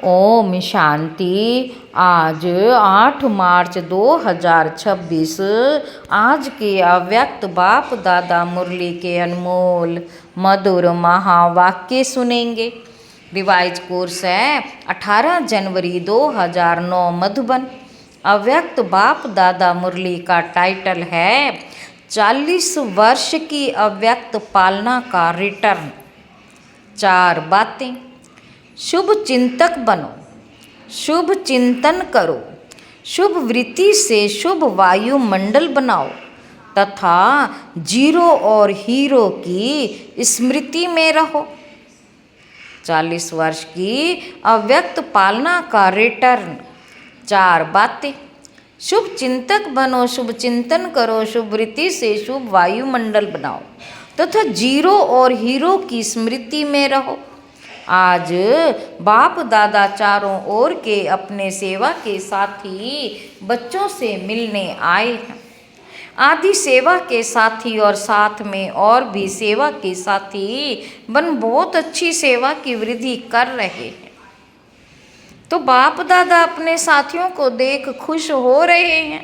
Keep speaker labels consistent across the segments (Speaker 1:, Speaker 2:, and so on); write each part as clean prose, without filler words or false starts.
Speaker 1: ओम शांति। आज 8 मार्च 2026 आज के अव्यक्त बाप दादा मुरली के अनमोल मधुर महावाक्य सुनेंगे। रिवाइज कोर्स है 18 जनवरी 2009 मधुबन। अव्यक्त बाप दादा मुरली का टाइटल है 40 वर्ष की अव्यक्त पालना का रिटर्न। 4 बातें। शुभ चिंतक बनो, शुभ चिंतन करो, शुभ वृत्ति से शुभ वायुमंडल बनाओ तथा जीरो और हीरो की स्मृति में रहो। 40 वर्ष की अव्यक्त पालना का रिटर्न। 4 बातें। शुभ चिंतक बनो, शुभ चिंतन करो, शुभ वृत्ति से शुभ वायुमंडल बनाओ तथा जीरो और हीरो की स्मृति में रहो। आज बाप दादा चारों ओर के अपने सेवा के साथी बच्चों से मिलने आए हैं। आदि सेवा के साथी और साथ में और भी सेवा के साथी बन बहुत अच्छी सेवा की वृद्धि कर रहे हैं। तो बाप दादा अपने साथियों को देख खुश हो रहे हैं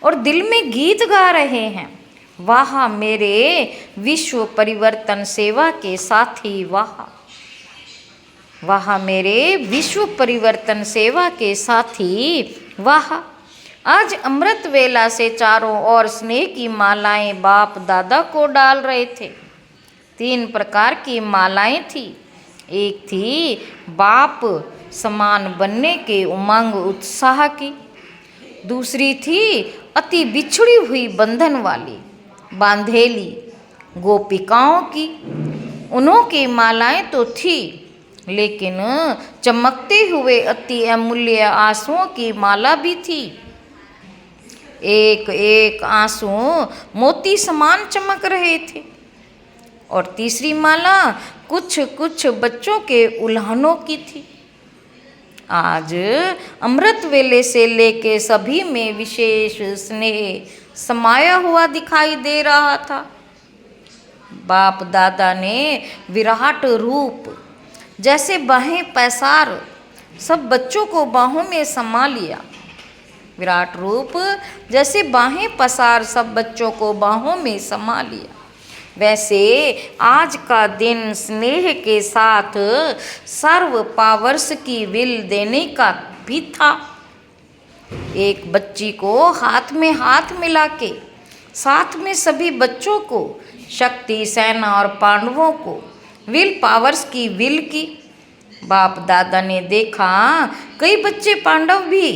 Speaker 1: और दिल में गीत गा रहे हैं। वाह मेरे विश्व परिवर्तन सेवा के साथी, वाह वाह मेरे विश्व परिवर्तन सेवा के साथी, वाह। आज अमृत वेला से चारों ओर स्नेह की मालाएं बाप दादा को डाल रहे थे। 3 प्रकार की मालाएं थी। एक थी बाप समान बनने के उमंग उत्साह की। दूसरी थी अति बिछड़ी हुई बंधन वाली बांधेली गोपिकाओं की। उन्हों की मालाएं तो थी, लेकिन चमकते हुए अति अमूल्य आंसुओं की माला भी थी। एक एक आंसू मोती समान चमक रहे थे। और तीसरी माला कुछ कुछ बच्चों के उल्हानों की थी। आज अमृत वेले से लेके सभी में विशेष स्नेह समाया हुआ दिखाई दे रहा था। बाप दादा ने विराट रूप जैसे बाहें पैसार सब बच्चों को बाहों में समा लिया। विराट रूप जैसे बाहें पसार सब बच्चों को बाहों में समा लिया। वैसे आज का दिन स्नेह के साथ सर्व पावर्स की विल देने का भी था। एक बच्ची को हाथ में हाथ मिला के साथ में सभी बच्चों को शक्ति सेना और पांडवों को विल पावर्स की विल की। बाप दादा ने देखा कई बच्चे पांडव भी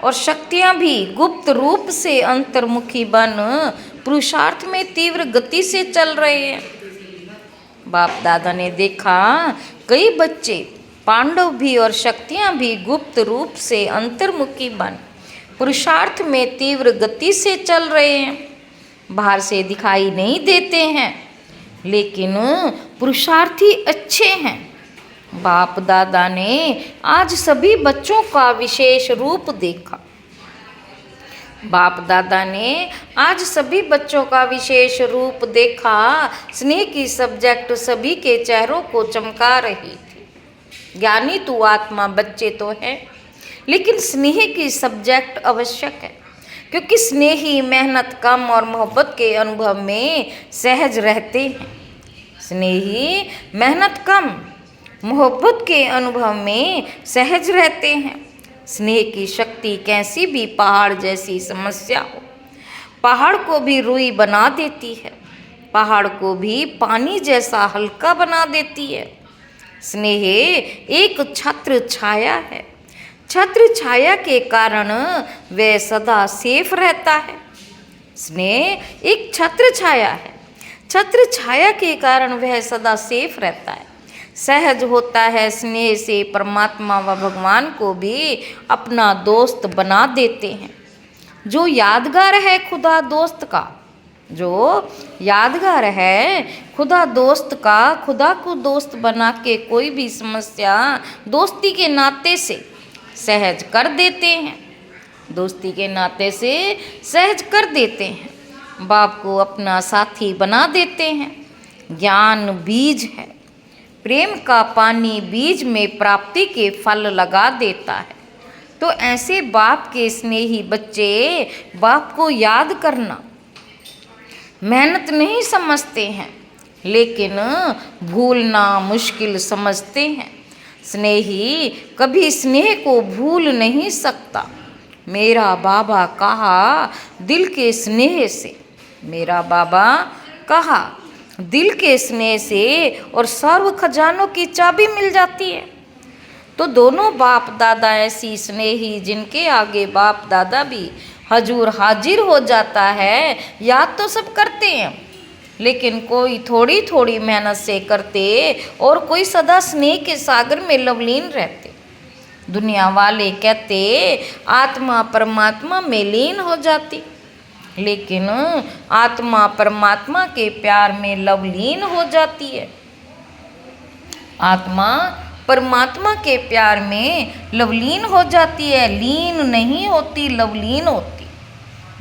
Speaker 1: और शक्तियां भी गुप्त रूप से अंतर्मुखी बन पुरुषार्थ में तीव्र गति से चल रहे हैं। बाप दादा ने देखा कई बच्चे पांडव भी और शक्तियां भी गुप्त रूप से अंतर्मुखी बन पुरुषार्थ में तीव्र गति से चल रहे हैं। बाहर से दिखाई नहीं देते हैं, लेकिन पुरुषार्थी अच्छे हैं। बाप दादा ने आज सभी बच्चों का विशेष रूप देखा। बाप दादा ने आज सभी बच्चों का विशेष रूप देखा। स्नेह की सब्जेक्ट सभी के चेहरों को चमका रही थी। ज्ञानी तू आत्मा बच्चे तो है, लेकिन स्नेह की सब्जेक्ट आवश्यक है, क्योंकि स्नेही मेहनत कम और मोहब्बत के अनुभव में सहज रहते हैं। स्नेही मेहनत कम मोहब्बत के अनुभव में सहज रहते हैं। स्नेह की शक्ति कैसी भी पहाड़ जैसी समस्या हो, पहाड़ को भी रुई बना देती है, पहाड़ को भी पानी जैसा हल्का बना देती है। स्नेह एक छत्र छाया है। छत्र छाया के कारण वह सदा सेफ रहता है। स्नेह एक छत्र छाया है। छत्र छाया के कारण वह सदा सेफ रहता है, सहज होता है। स्नेह से परमात्मा व भगवान को भी अपना दोस्त बना देते हैं। जो यादगार है खुदा दोस्त का, जो यादगार है खुदा दोस्त का, खुदा को दोस्त बना के कोई भी समस्या दोस्ती के नाते से सहज कर देते हैं। दोस्ती के नाते से सहज कर देते हैं। बाप को अपना साथी बना देते हैं। ज्ञान बीज है। प्रेम का पानी बीज में प्राप्ति के फल लगा देता है। तो ऐसे बाप के स्नेही बच्चे बाप को याद करना मेहनत नहीं समझते हैं, लेकिन भूलना मुश्किल समझते हैं। स्नेही कभी स्नेह को भूल नहीं सकता। मेरा बाबा कहा दिल के स्नेह से, मेरा बाबा कहा दिल के स्नेह से और सर्व खजानों की चाबी मिल जाती है। तो दोनों बाप दादा ऐसी स्नेही जिनके आगे बाप दादा भी हजूर हाजिर हो जाता है। याद तो सब करते हैं, लेकिन कोई थोड़ी थोड़ी मेहनत से करते और कोई सदा स्नेह के सागर में लवलीन रहते। दुनिया वाले कहते आत्मा परमात्मा में लीन हो जाती, लेकिन आत्मा परमात्मा के प्यार में लवलीन हो जाती है। आत्मा परमात्मा के प्यार में लवलीन हो जाती है, लीन नहीं होती, लवलीन होती।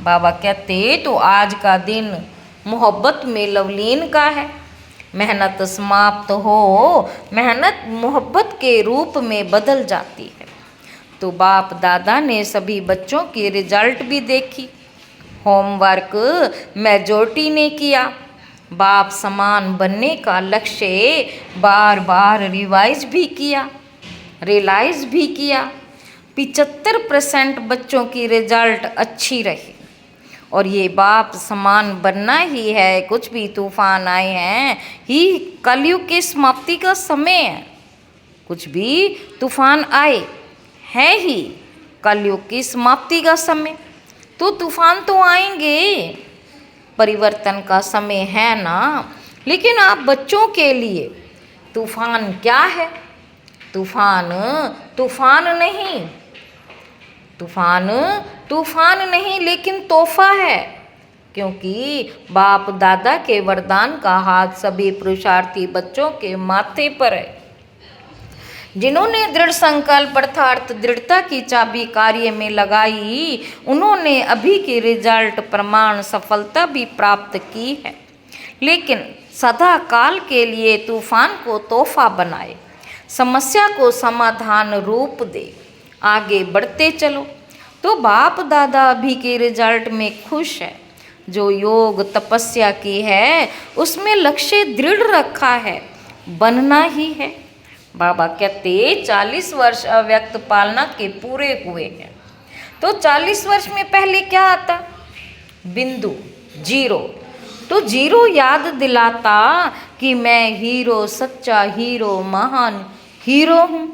Speaker 1: बाबा कहते तो आज का दिन मोहब्बत में लवलीन का है। मेहनत समाप्त हो, मेहनत मोहब्बत के रूप में बदल जाती है। तो बाप दादा ने सभी बच्चों की रिजल्ट भी देखी। होमवर्क मेजॉरिटी ने किया। बाप समान बनने का लक्ष्य बार बार रिवाइज भी किया, रियलाइज भी किया। 75% बच्चों की रिजल्ट अच्छी रही। और ये बाप समान बनना ही है। कुछ भी तूफान आए हैं, ही कलयुग की समाप्ति का समय है। कुछ भी तूफान आए है ही कलयुग की समाप्ति का समय। तो तूफान तो आएंगे, परिवर्तन का समय है ना। लेकिन आप बच्चों के लिए तूफान क्या है? तूफान तूफान नहीं, तूफान तूफान नहीं, लेकिन तोहफा है। क्योंकि बाप दादा के वरदान का हाथ सभी पुरुषार्थी बच्चों के माथे पर है। जिन्होंने दृढ़ संकल्प अर्थात दृढ़ता की चाबी कार्य में लगाई, उन्होंने अभी की रिजल्ट प्रमाण सफलता भी प्राप्त की है। लेकिन सदा काल के लिए तूफान को तोहफा बनाए, समस्या को समाधान रूप दे, आगे बढ़ते चलो। तो बाप दादा अभी के रिजल्ट में खुश है। जो योग तपस्या की है उसमें लक्ष्य दृढ़ रखा है, बनना ही है। बाबा कहते 40 वर्ष अव्यक्त पालना के पूरे हुए हैं। तो 40 वर्ष में पहले क्या आता? बिंदु, जीरो। तो जीरो याद दिलाता कि मैं हीरो, सच्चा हीरो, महान हीरो हूँ।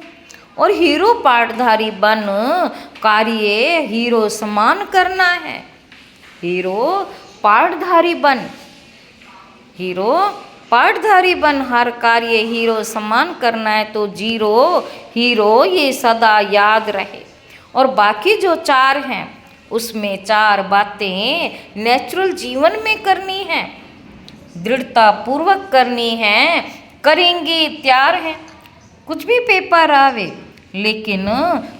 Speaker 1: और हीरो पाठधारी बन कार्य हीरो समान करना है। हीरो पाठधारी बन, हीरो पाठधारी बन, हर कार्य हीरो समान करना है। तो जीरो हीरो ये सदा याद रहे। और बाकी जो 4 हैं उसमें 4 बातें नेचुरल जीवन में करनी है, दृढ़ता पूर्वक करनी है, करेंगे तैयार हैं। कुछ भी पेपर आवे, लेकिन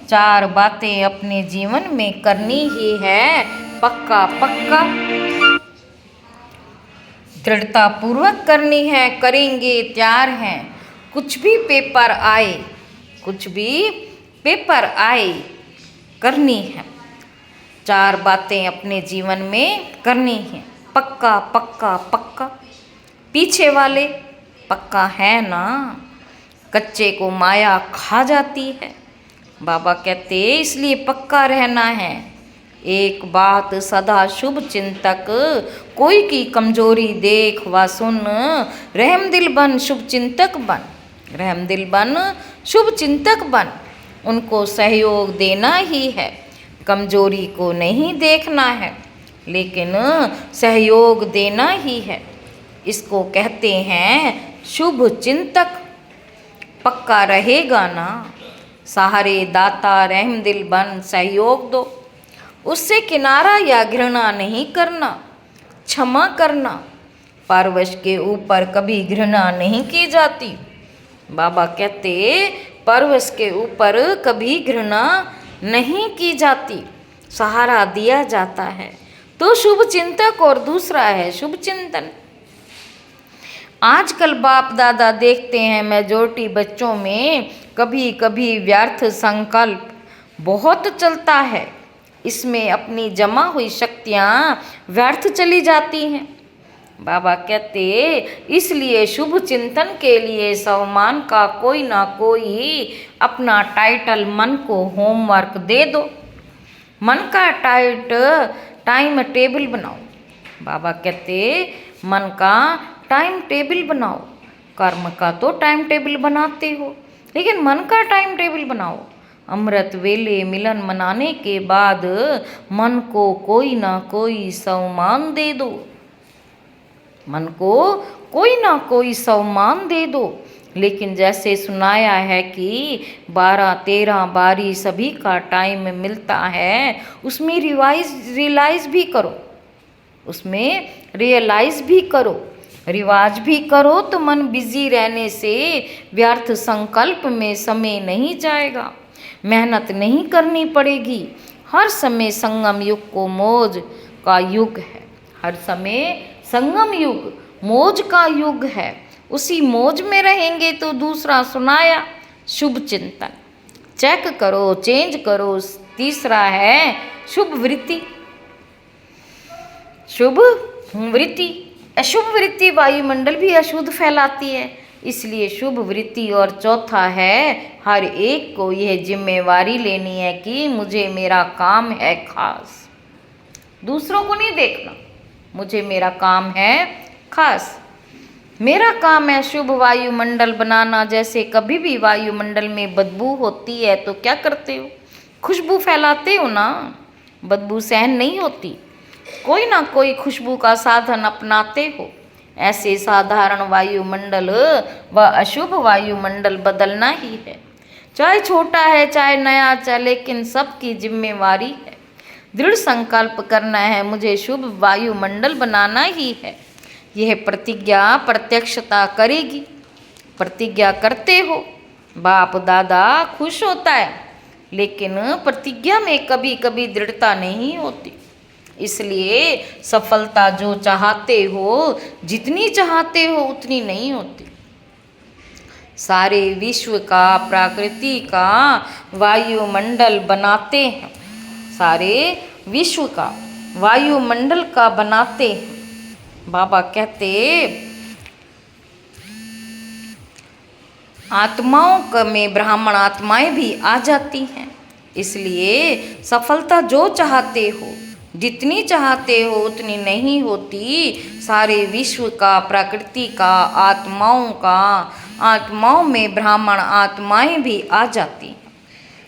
Speaker 1: 4 बातें अपने जीवन में करनी ही है, पक्का पक्का दृढ़ता पूर्वक करनी है, करेंगे तैयार हैं। कुछ भी पेपर आए, कुछ भी पेपर आए, करनी है। 4 बातें अपने जीवन में करनी है, पक्का पक्का पक्का। पीछे वाले पक्का है ना, कच्चे को माया खा जाती है। बाबा कहते इसलिए पक्का रहना है। एक बात सदा शुभ चिंतक, कोई की कमजोरी देख व सुन, रहम दिल बन शुभ चिंतक बन, रहम दिल बन शुभ चिंतक बन। उनको सहयोग देना ही है, कमजोरी को नहीं देखना है, लेकिन सहयोग देना ही है। इसको कहते हैं शुभ चिंतक। पक्का रहेगा ना, सहारे दाता रहम दिल बन सहयोग दो। उससे किनारा या घृणा नहीं करना, क्षमा करना। परवश के ऊपर कभी घृणा नहीं की जाती। बाबा कहते परवश के ऊपर कभी घृणा नहीं की जाती, सहारा दिया जाता है। तो शुभ चिंतक और दूसरा है शुभ चिंतन। आजकल बाप दादा देखते हैं मेजोरिटी बच्चों में कभी कभी व्यर्थ संकल्प बहुत चलता है। इसमें अपनी जमा हुई शक्तियाँ व्यर्थ चली जाती हैं। बाबा कहते इसलिए शुभ चिंतन के लिए सम्मान का कोई ना कोई अपना टाइटल मन को होमवर्क दे दो। मन का टाइम टेबल बनाओ। बाबा कहते मन का टाइम टेबल बनाओ। कर्म का तो टाइम टेबल बनाते हो, लेकिन मन का टाइम टेबल बनाओ। अमृत वेले मिलन मनाने के बाद मन को कोई ना कोई सम्मान दे दो। मन को कोई ना कोई सम्मान दे दो। लेकिन जैसे सुनाया है कि 12-13 बारी सभी का टाइम मिलता है, उसमें रियलाइज भी करो। उसमें रियलाइज भी करो, रिवाज भी करो, तो मन बिजी रहने से व्यर्थ संकल्प में समय नहीं जाएगा, मेहनत नहीं करनी पड़ेगी। हर समय संगम युग को मौज का युग है। हर समय संगम युग मौज का युग है। उसी मौज में रहेंगे तो दूसरा सुनाया शुभ चिंतन चेक करो, चेंज करो। तीसरा है शुभ वृत्ति। शुभ वृत्ति, अशुभ वृत्ति वायुमंडल भी अशुद्ध फैलाती है, इसलिए शुभ वृत्ति। और चौथा है हर एक को यह जिम्मेवारी लेनी है कि मुझे मेरा काम है खास, दूसरों को नहीं देखना, मुझे मेरा काम है खास। मेरा काम है शुभ वायुमंडल बनाना। जैसे कभी भी वायुमंडल में बदबू होती है तो क्या करते हो? खुशबू फैलाते हो ना, बदबू सहन नहीं होती, कोई ना कोई खुशबू का साधन अपनाते हो। ऐसे साधारण वायुमंडल व अशुभ वायुमंडल बदलना ही है, चाहे छोटा है चाहे नया, चाहे, लेकिन सबकी जिम्मेवारी है। दृढ़ संकल्प करना है, मुझे शुभ वायुमंडल बनाना ही है। यह प्रतिज्ञा प्रत्यक्षता करेगी। प्रतिज्ञा करते हो, बाप दादा खुश होता है, लेकिन प्रतिज्ञा में कभी कभी दृढ़ता नहीं होती। इसलिए सफलता जो चाहते हो, जितनी चाहते हो उतनी नहीं होती। सारे विश्व का प्रकृति का वायुमंडल बनाते हैं, सारे विश्व का वायुमंडल का बनाते हैं। बाबा कहते आत्माओं में ब्राह्मण आत्माएं भी आ जाती हैं। इसलिए सफलता जो चाहते हो, जितनी चाहते हो उतनी नहीं होती। सारे विश्व का, प्रकृति का, आत्माओं में ब्राह्मण आत्माएं भी आ जाती हैं।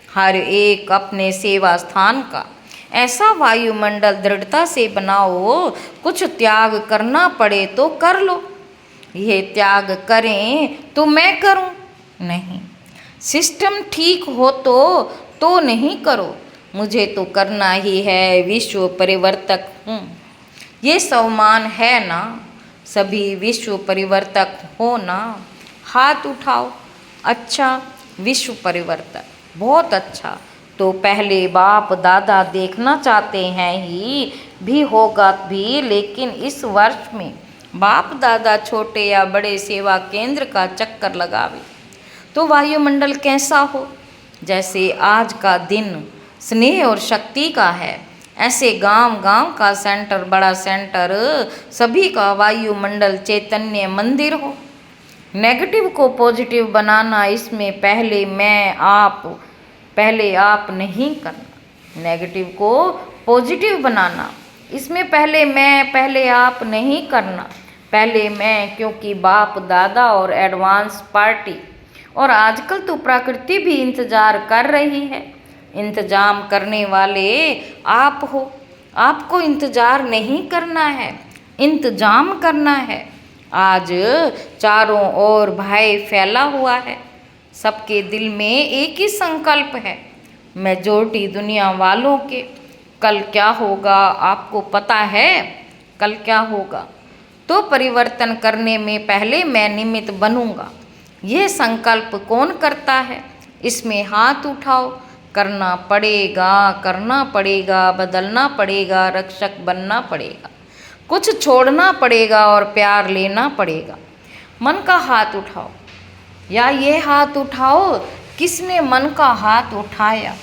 Speaker 1: हर एक अपने सेवा स्थान का ऐसा वायुमंडल दृढ़ता से बनाओ। कुछ त्याग करना पड़े तो कर लो। यह त्याग करें तो मैं करूं नहीं, सिस्टम ठीक हो तो नहीं करो, मुझे तो करना ही है, विश्व परिवर्तक हूँ। ये सम्मान है ना, सभी विश्व परिवर्तक हो ना, हाथ उठाओ। अच्छा, विश्व परिवर्तक बहुत अच्छा। तो पहले बाप दादा देखना चाहते हैं ही भी होगा भी, लेकिन इस वर्ष में बाप दादा छोटे या बड़े सेवा केंद्र का चक्कर लगावे तो वायुमंडल कैसा हो। जैसे आज का दिन स्नेह और शक्ति का है, ऐसे गांव गांव का सेंटर, बड़ा सेंटर, सभी का वायुमंडल चैतन्य मंदिर हो। नेगेटिव को पॉजिटिव बनाना, इसमें पहले आप नहीं करना। नेगेटिव को पॉजिटिव बनाना, इसमें पहले आप नहीं करना, पहले मैं, क्योंकि बाप दादा और एडवांस पार्टी और आजकल तो प्रकृति भी इंतजार कर रही है। इंतजाम करने वाले आप हो, आपको इंतजार नहीं करना है, इंतजाम करना है। आज चारों ओर भय फैला हुआ है, सबके दिल में एक ही संकल्प है, मेजॉरिटी दुनिया वालों के। कल क्या होगा आपको पता है? कल क्या होगा? तो परिवर्तन करने में पहले मैं निमित्त बनूंगा। यह संकल्प कौन करता है? इसमें हाथ उठाओ। करना पड़ेगा, बदलना पड़ेगा, रक्षक बनना पड़ेगा, कुछ छोड़ना पड़ेगा और प्यार लेना पड़ेगा। मन का हाथ उठाओ, या ये हाथ उठाओ किसने मन का हाथ उठाया,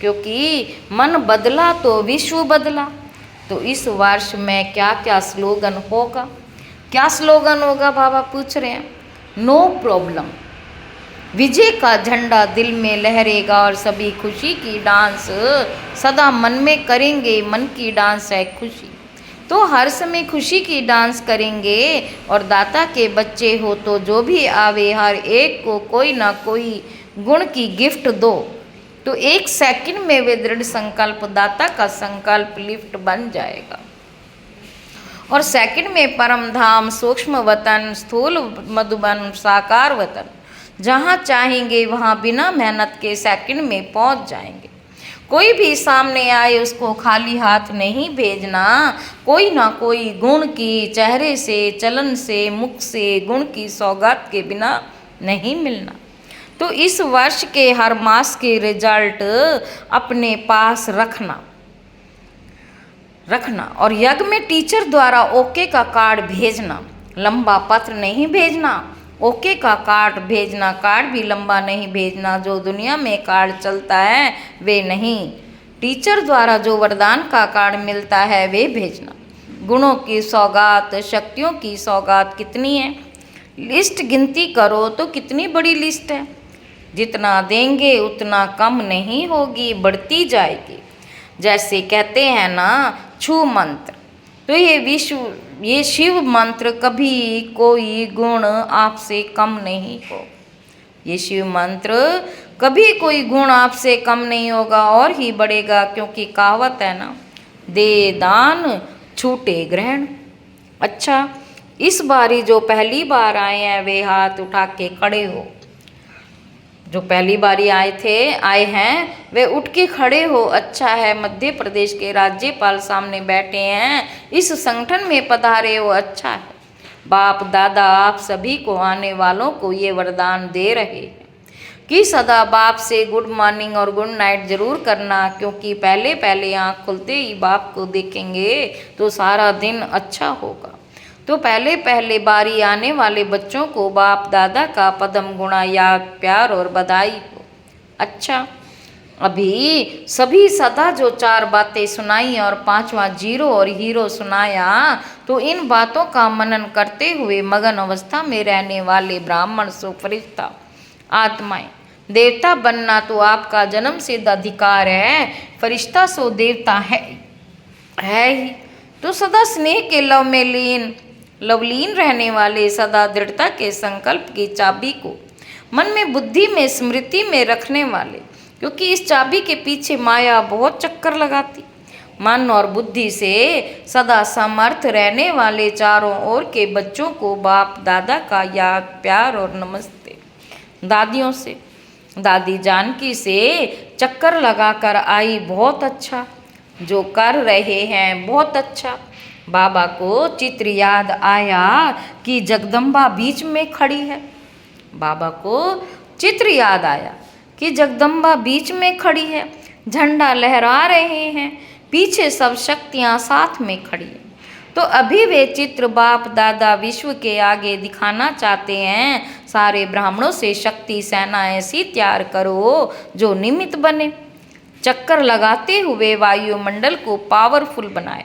Speaker 1: क्योंकि मन बदला तो विश्व बदला। तो इस वर्ष में क्या क्या स्लोगन होगा? क्या स्लोगन होगा बाबा पूछ रहे हैं? नो प्रॉब्लम, विजय का झंडा दिल में लहरेगा और सभी खुशी की डांस सदा मन में करेंगे। मन की डांस है खुशी, तो हर समय खुशी की डांस करेंगे। और दाता के बच्चे हो तो जो भी आवे हर एक को कोई ना कोई गुण की गिफ्ट दो। तो 1 सेकंड में वे दृढ़ संकल्प दाता का संकल्प लिफ्ट बन जाएगा। और सेकंड में परम धाम, सूक्ष्म वतन, स्थूल मधुबन, साकार वतन, जहाँ चाहेंगे वहाँ बिना मेहनत के सेकंड में पहुँच जाएंगे। कोई भी सामने आए उसको खाली हाथ नहीं भेजना। कोई ना कोई गुण की चेहरे से, चलन से, मुख से गुण की सौगात के बिना नहीं मिलना। तो इस वर्ष के हर मास के रिजल्ट अपने पास रखना और यज्ञ में टीचर द्वारा ओके का कार्ड भेजना। लंबा पत्र नहीं भेजना, ओके का कार्ड भेजना। कार्ड भी लंबा नहीं भेजना, जो दुनिया में कार्ड चलता है वे नहीं। टीचर द्वारा जो वरदान का कार्ड मिलता है वे भेजना। गुणों की सौगात, शक्तियों की सौगात कितनी है? लिस्ट गिनती करो तो कितनी बड़ी लिस्ट है। जितना देंगे उतना कम नहीं होगी, बढ़ती जाएगी। जैसे कहते हैं ना छू मंत्र, तो ये शिव मंत्र कभी कोई गुण आपसे कम नहीं हो। ये शिव मंत्र कभी कोई गुण आपसे कम नहीं होगा और ही बढ़ेगा, क्योंकि कहावत है ना, दे दान छूटे ग्रहण। अच्छा, इस बारी जो पहली बार आए हैं वे हाथ उठा के खड़े हो। जो पहली बारी आए हैं वे उठ के खड़े हो। अच्छा है, मध्य प्रदेश के राज्यपाल सामने बैठे हैं, इस संगठन में पधारे हो। अच्छा है, बाप दादा आप सभी को, आने वालों को ये वरदान दे रहे हैं कि सदा बाप से गुड मॉर्निंग और गुड नाइट जरूर करना, क्योंकि पहले पहले आँख खुलते ही बाप को देखेंगे तो सारा दिन अच्छा होगा। तो पहले पहले बारी आने वाले बच्चों को बाप दादा का पदम गुणा याद, प्यार और बधाई हो। अच्छा, अभी सभी सदा जो 4 बातें सुनाई और 5वां जीरो और हीरो सुनाया, तो इन बातों का मनन करते हुए मगन अवस्था में रहने वाले ब्राह्मण सो फरिश्ता आत्माएं, देवता बनना तो आपका जन्म सिद्ध अधिकार है। फरिश्ता सो देवता है ही। तो सदा स्नेह के लवलीन रहने वाले, सदा दृढ़ता के संकल्प की चाबी को मन में, बुद्धि में, स्मृति में रखने वाले, क्योंकि इस चाबी के पीछे माया बहुत चक्कर लगाती। मन और बुद्धि से सदा समर्थ रहने वाले चारों ओर के बच्चों को बाप दादा का याद, प्यार और नमस्ते। दादियों से, दादी जानकी से चक्कर लगाकर आई, बहुत अच्छा जो कर रहे हैं, बहुत अच्छा। बाबा को चित्र याद आया कि जगदम्बा बीच में खड़ी है। बाबा को चित्र याद आया कि जगदम्बा बीच में खड़ी है, झंडा लहरा रहे हैं, पीछे सब शक्तियाँ साथ में खड़ी हैं। तो अभी वे चित्र बाप दादा विश्व के आगे दिखाना चाहते हैं। सारे ब्राह्मणों से शक्ति सेना ऐसी तैयार करो जो निमित्त बने, चक्कर लगाते हुए वायुमंडल को पावरफुल बनाए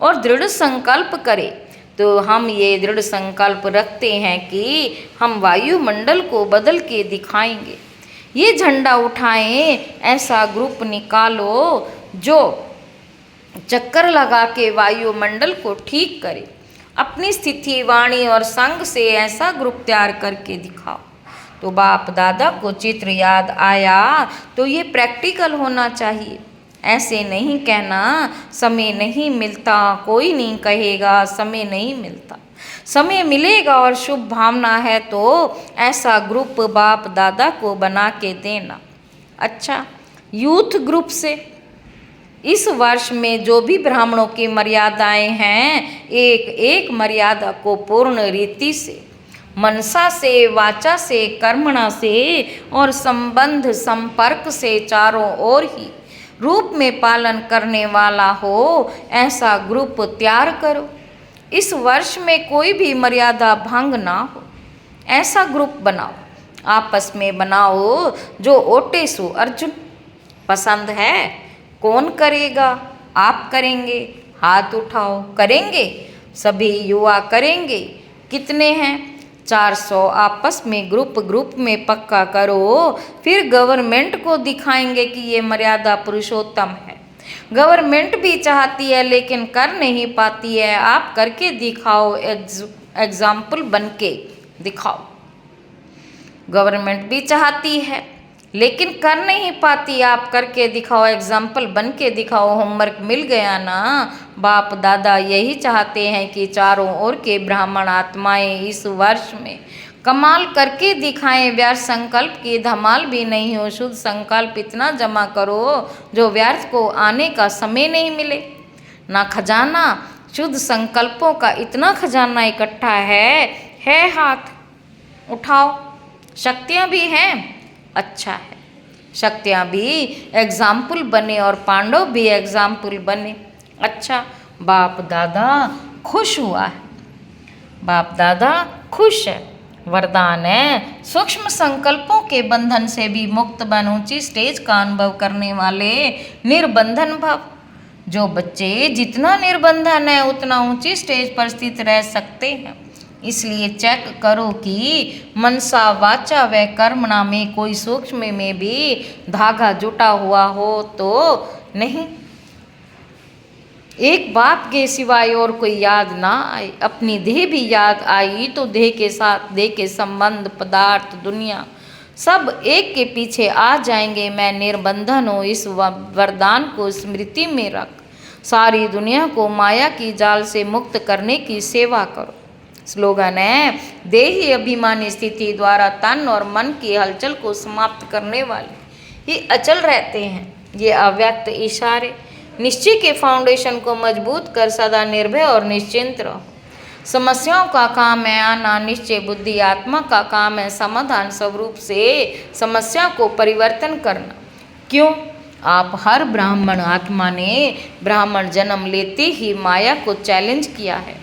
Speaker 1: और दृढ़ संकल्प करें। तो हम ये दृढ़ संकल्प रखते हैं कि हम वायुमंडल को बदल के दिखाएंगे। ये झंडा उठाएं, ऐसा ग्रुप निकालो जो चक्कर लगा के वायुमंडल को ठीक करे। अपनी स्थिति, वाणी और संग से ऐसा ग्रुप तैयार करके दिखाओ। तो बाप दादा को चित्र याद आया, तो ये प्रैक्टिकल होना चाहिए। ऐसे नहीं कहना समय नहीं मिलता, कोई नहीं कहेगा समय नहीं मिलता। समय मिलेगा और शुभ भावना है तो ऐसा ग्रुप बाप दादा को बना के देना। अच्छा, यूथ ग्रुप से इस वर्ष में जो भी ब्राह्मणों की मर्यादाएं हैं, एक एक मर्यादा को पूर्ण रीति से, मनसा से, वाचा से, कर्मणा से और संबंध संपर्क से चारों ओर ही रूप में पालन करने वाला हो, ऐसा ग्रुप तैयार करो। इस वर्ष में कोई भी मर्यादा भंग ना हो। ऐसा ग्रुप बनाओ, आपस में बनाओ जो ओटे सो अर्जुन। पसंद है? कौन करेगा? आप करेंगे? हाथ उठाओ। करेंगे? सभी युवा करेंगे। कितने हैं? 400। आपस में ग्रुप में पक्का करो, फिर गवर्नमेंट को दिखाएंगे कि ये मर्यादा पुरुषोत्तम है। गवर्नमेंट भी चाहती है लेकिन कर नहीं पाती है। आप करके दिखाओ, एग्जाम्पल बन के दिखाओ। गवर्नमेंट भी चाहती है लेकिन कर नहीं पाती, आप करके दिखाओ, एग्जाम्पल बन के दिखाओ। होमवर्क मिल गया ना? बाप दादा यही चाहते हैं कि चारों ओर के ब्राह्मण आत्माएं इस वर्ष में कमाल करके दिखाएं। व्यर्थ संकल्प की धमाल भी नहीं हो। शुद्ध संकल्प इतना जमा करो जो व्यर्थ को आने का समय नहीं मिले। ना खजाना, शुद्ध संकल्पों का इतना खजाना इकट्ठा है हाथ उठाओ। शक्तियाँ भी हैं, अच्छा है। शक्तियाँ भी एग्जाम्पल बने और पांडव भी एग्जाम्पल बने, अच्छा। बाप दादा खुश हुआ है, बाप दादा खुश है। वरदान है, सूक्ष्म संकल्पों के बंधन से भी मुक्त बन ऊंची स्टेज का अनुभव करने वाले निर्बंधन भव। जो बच्चे जितना निर्बंधन है उतना ऊंची स्टेज पर स्थित रह सकते हैं। इसलिए चेक करो कि मनसा वाचा व कर्मणा में कोई सूक्ष्म में भी धागा जुटा हुआ हो तो नहीं। एक बाप के सिवाय और कोई याद ना आए। अपनी देह भी याद आई तो देह के साथ देह के संबंध, पदार्थ, दुनिया सब एक के पीछे आ जाएंगे। मैं निर्बंधन हूँ, इस वरदान को स्मृति में रख। सारी दुनिया को माया की जाल से मुक्त करने की सेवा करो। स्लोगन है, देही अभिमानी स्थिति द्वारा तन और मन की हलचल को समाप्त करने वाले ये अचल रहते हैं। ये अव्यक्त इशारे निश्चय के फाउंडेशन को मजबूत कर सदा निर्भय और निश्चिंत रहो। समस्याओं का काम है आना, निश्चय बुद्धि आत्मा का काम है समाधान स्वरूप से समस्या को परिवर्तन करना। क्यों? आप हर ब्राह्मण आत्मा ने ब्राह्मण जन्म लेते ही माया को चैलेंज किया है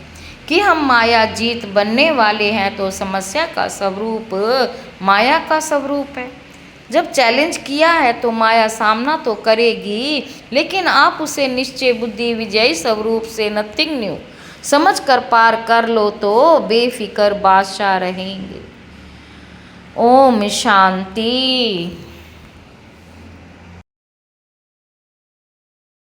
Speaker 1: कि हम माया जीत बनने वाले हैं, तो समस्या का स्वरूप माया का स्वरूप है। जब चैलेंज किया है तो माया सामना तो करेगी, लेकिन आप उसे निश्चय बुद्धि विजयी स्वरूप से नथिंग न्यू समझ कर पार कर लो तो बेफिक्र बादशाह रहेंगे। ओम शांति।